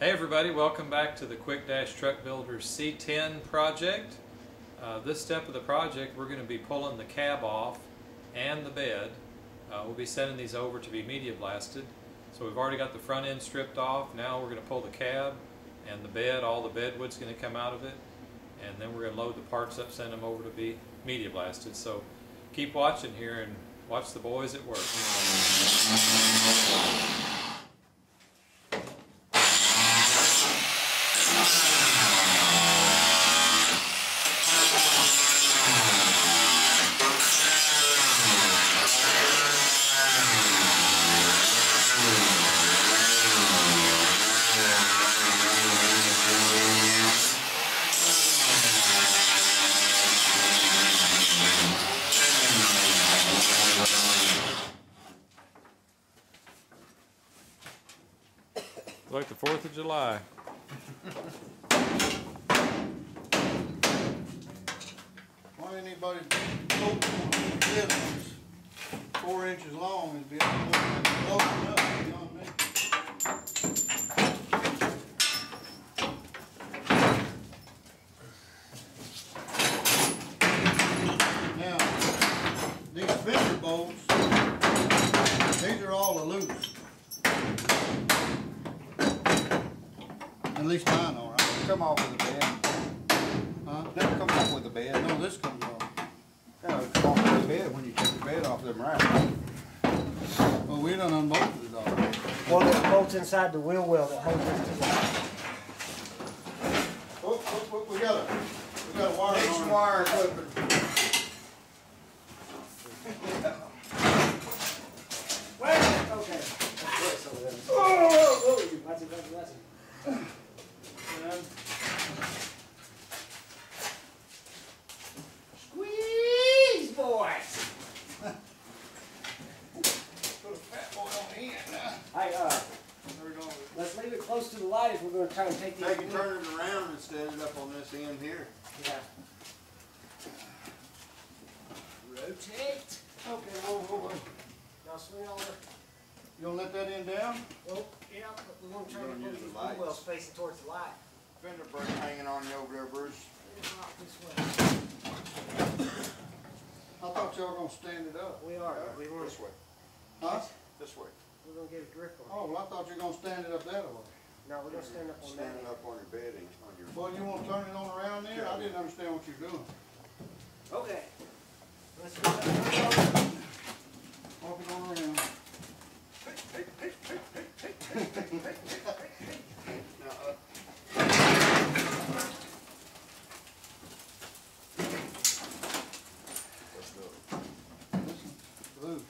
Hey everybody, welcome back to the Quick-Truckbuilders C-10 project. This step of the project we're going to be pulling the cab off and the bed. We'll be sending these over to be media blasted. So we've already got the front end stripped off. Now we're going to pull the cab and the bed. All the bed wood's going to come out of it, and then we're going to load the parts up, send them over to be media blasted. So keep watching here and watch the boys at work. Like the 4th of July. Why ain't anybody open one bed that's 4 inches long and be able to open up, you know what I mean? Now, these fender bolts, these are all loose. At least mine are. Come off with the bed. Huh? Never come off with the bed. No, this comes off. Yeah, it come off with the bed when you take the bed off them racks. Well, we done unbolted it already. Well, there's bolts inside the wheel well that holds this together. Oh, we got a wire. Next wire clipper. Wait, okay. Oh, that's it. Squeeze, boys! Put a fat boy on the end now. Hey, let's leave it close to the light if we're going to try and take these. They can turn it around and stand it up on this end here. Yeah. Rotate. Okay, whoa. Now swing over. You gonna let that end down? Oh, yeah, but we want to try to We're gonna put use these the wheel lights. wells facing towards the light. Fender brake hanging on you over there, Bruce. It's not this way. I thought y'all were gonna stand it up. We are. We want This way. Huh? This way. We're going to get a grip on it. Oh, well, I thought you were gonna stand it up that way. No, we're going to stand up on that. Standing up on your bedding, on your. Well, you wanna turn it on around there? I didn't understand what you're doing. Okay. Let's do that. Walk it on around. Now up. Let's go. Blue.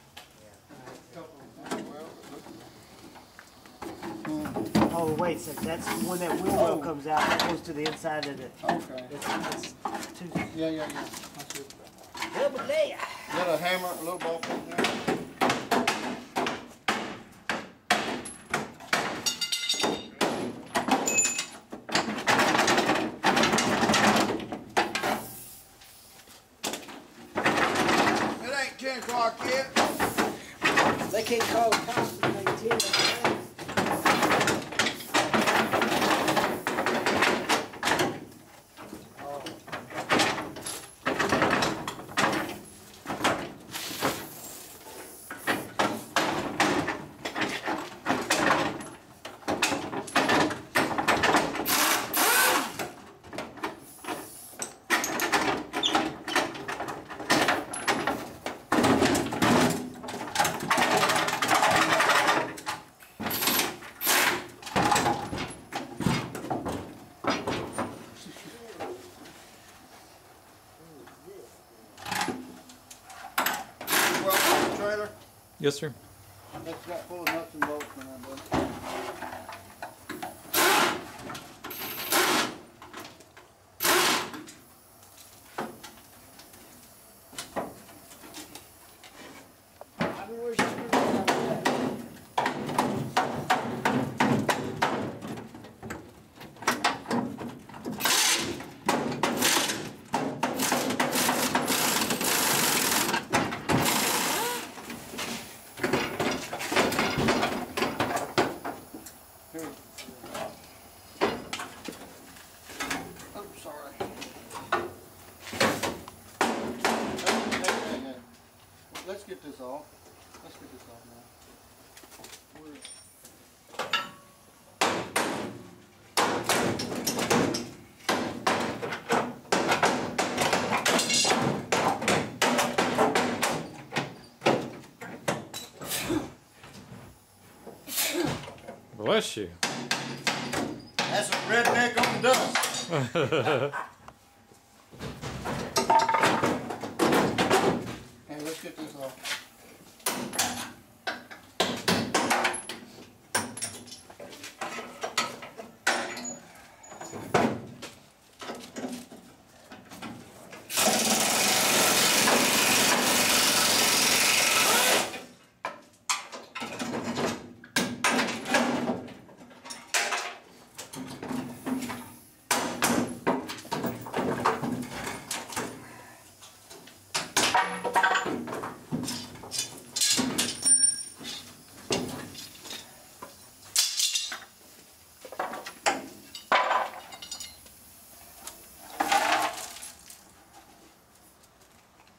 Oh, wait, so that's when that wheel well comes out, that goes to the inside of it. Okay. It's two. Yeah. That's it. Double layer. Got a hammer, a little ball in there. It ain't 10 o'clock yet. They can't call the cops when they get in. Well, the trailer. Yes, sir. That's got full of nuts and bolts in there, buddy. I mean, where's your screwdriver? Here, Bless you. That's a redneck on dust. Hey, let's get this off.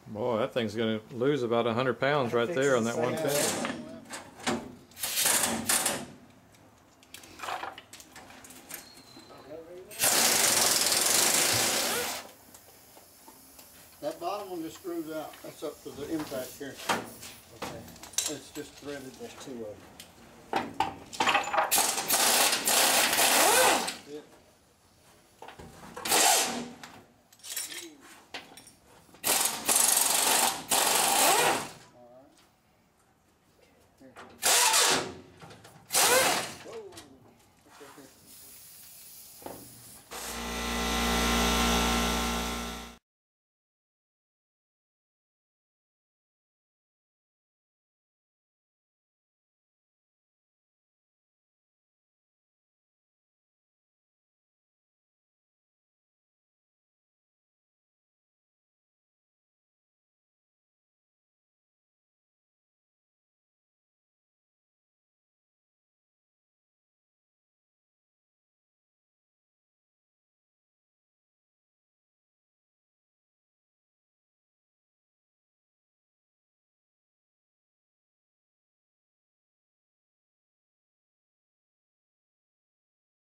Boy, that thing's going to lose about 100 pounds right there on that one pin. That bottom one just screws out. That's up to the impact here. Okay. It's just threaded. There's two of them.